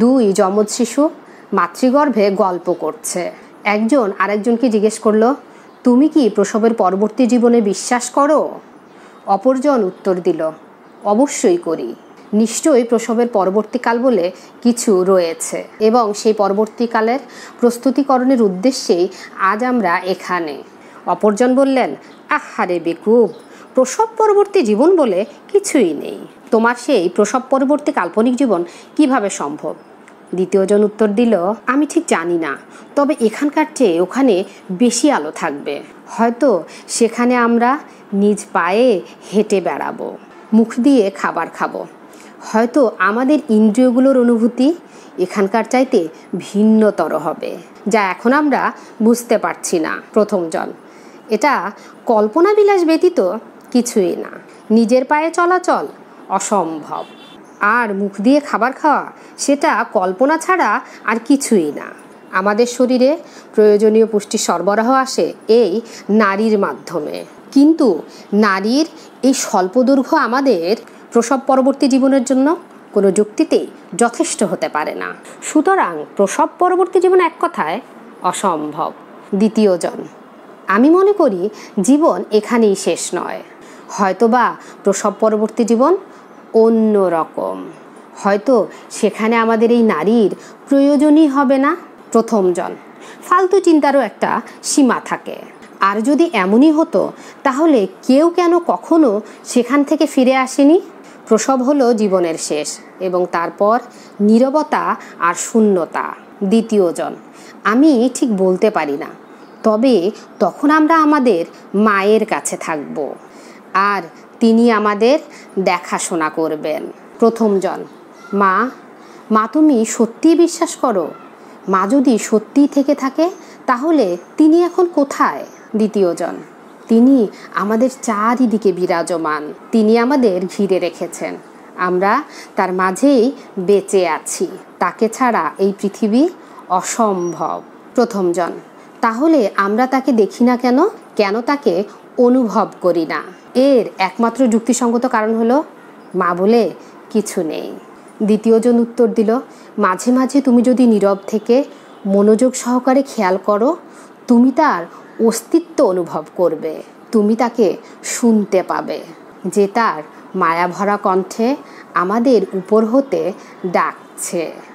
দুই যমজ শিশু মাতৃগর্ভে গল্প করছে। একজন আরেকজনকে জিজ্ঞেস করলো, তুমি কি প্রসবের পরবর্তী জীবনে বিশ্বাস করো? অপরজন উত্তর দিল, অবশ্যই করি। নিশ্চয়ই প্রসবের পরবর্তীকাল বলে কিছু রয়েছে এবং সেই পরবর্তীকালের প্রস্তুতিকরণের উদ্দেশ্যেই আজ আমরা এখানে। অপরজন বললেন, আহারে বেকুব, প্রসব পরবর্তী জীবন বলে কিছুই নেই। তোমার সেই প্রসব পরবর্তী কাল্পনিক জীবন কিভাবে সম্ভব? দ্বিতীয়জন উত্তর দিল, আমি ঠিক জানি না, তবে এখানকার চেয়ে ওখানে বেশি আলো থাকবে। হয়তো সেখানে আমরা নিজ পায়ে হেঁটে বেড়াবো, মুখ দিয়ে খাবার খাবো। হয়তো আমাদের ইন্দ্রিয়গুলোর অনুভূতি এখানকার চাইতে ভিন্নতর হবে, যা এখন আমরা বুঝতে পারছি না। প্রথমজন, এটা কল্পনাবিলাস ব্যতীত কিছুই না। নিজের পায়ে চলাচল অসম্ভব, আর মুখ দিয়ে খাবার খাওয়া সেটা কল্পনা ছাড়া আর কিছুই না। আমাদের শরীরে প্রয়োজনীয় পুষ্টি সরবরাহ আসে এই নারীর মাধ্যমে, কিন্তু নারীর এই স্বল্পদৈর্ঘ্য আমাদের প্রসব পরবর্তী জীবনের জন্য কোনো যুক্তিতেই যথেষ্ট হতে পারে না। সুতরাং প্রসব পরবর্তী জীবন এক কথায় অসম্ভব। দ্বিতীয়জন, আমি মনে করি জীবন এখানেই শেষ নয়, হয়তোবা প্রসব পরবর্তী জীবন অন্য রকম। হয়তো সেখানে আমাদের এই নারীর প্রয়োজনই হবে না। প্রথমজন, ফালতু চিন্তারও একটা সীমা থাকে। আর যদি এমনই হতো তাহলে কেউ কেন কখনো সেখান থেকে ফিরে আসেনি? প্রসব হলো জীবনের শেষ এবং তারপর নীরবতা আর শূন্যতা। দ্বিতীয়জন, আমি ঠিক বলতে পারি না, তবে তখন আমরা আমাদের মায়ের কাছে থাকব আর তিনি আমাদের দেখাশোনা করবেন। প্রথমজন, মা তুমি সত্যিই বিশ্বাস করো? মা যদি সত্যিই থেকে থাকে তাহলে তিনি এখন কোথায়? দ্বিতীয়জন, তিনি আমাদের চারিদিকে বিরাজমান, তিনি আমাদের ঘিরে রেখেছেন, আমরা তার মাঝেই বেঁচে আছি, তাকে ছাড়া এই পৃথিবী অসম্ভব। প্রথমজন, তাহলে আমরা তাকে দেখি না কেন? কেন তাকে অনুভব করি না? এর একমাত্র যুক্তিসঙ্গত কারণ হলো মা বলে কিছু নেই। দ্বিতীয়জন উত্তর দিল, মাঝে মাঝে তুমি যদি নীরব থেকে মনোযোগ সহকারে খেয়াল করো, তুমি তার অস্তিত্ব অনুভব করবে, তুমি তাকে শুনতে পাবে, যে তার মায়াভরা কণ্ঠে আমাদের উপর হতে ডাকছে।